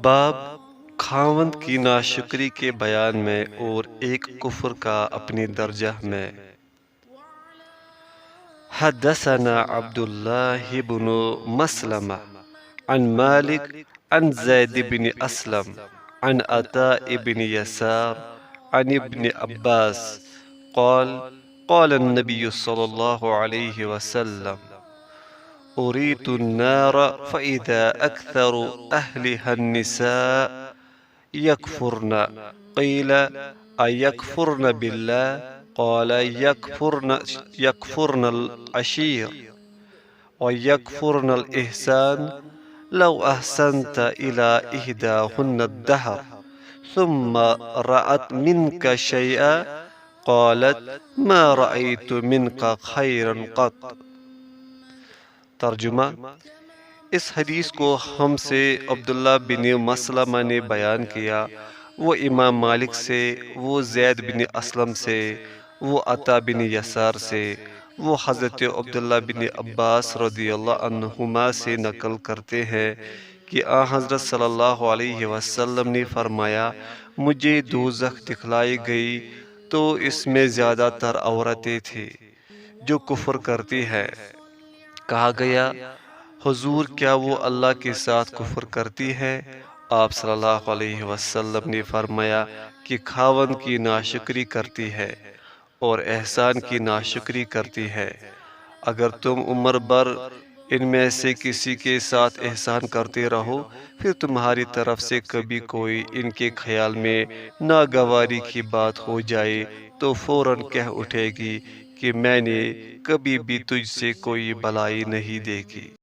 باب خاوند کی ناشکری کے بیان میں اور ایک کفر کا اپنی درجہ میں۔ حدثنا عبد الله بن مسلمة عن مالك عن زيد بن أسلم عن عطاء بن يسار عن ابن عباس قال قال النبي صلى الله عليه وسلم أريت النار فإذا أكثر أهلها النساء يكفرن قيل أيكفرن بالله قال يكفرن العشير ويكفرن الإحسان لو أحسنت إلى إحداهن الدهر ثم رأت منك شيئا قالت ما رأيت منك خيرا قط۔ ترجمہ: اس حدیث کو ہم سے عبداللہ بن مسلمہ نے بیان کیا، وہ امام مالک سے، وہ زید بن اسلم سے، وہ عطا بن یسار سے، وہ حضرت عبداللہ بن عباس رضی اللہ عنہما سے نقل کرتے ہیں کہ حضرت صلی اللہ علیہ وسلم نے فرمایا، مجھے دوزخ دکھلائی گئی تو اس میں زیادہ تر عورتیں تھیں جو کفر کرتی ہیں۔ کہا گیا، حضور کیا وہ اللہ کے ساتھ کفر کرتی ہے؟ آپ صلی اللہ علیہ وسلم نے فرمایا کہ خاوند کی ناشکری کرتی ہے اور احسان کی ناشکری کرتی ہے۔ اگر تم عمر بھر ان میں سے کسی کے ساتھ احسان کرتے رہو، پھر تمہاری طرف سے کبھی کوئی ان کے خیال میں ناگواری کی بات ہو جائے تو فوراً کہہ اٹھے گی کہ میں نے کبھی بھی تجھ سے کوئی بھلائی نہیں دیکھی۔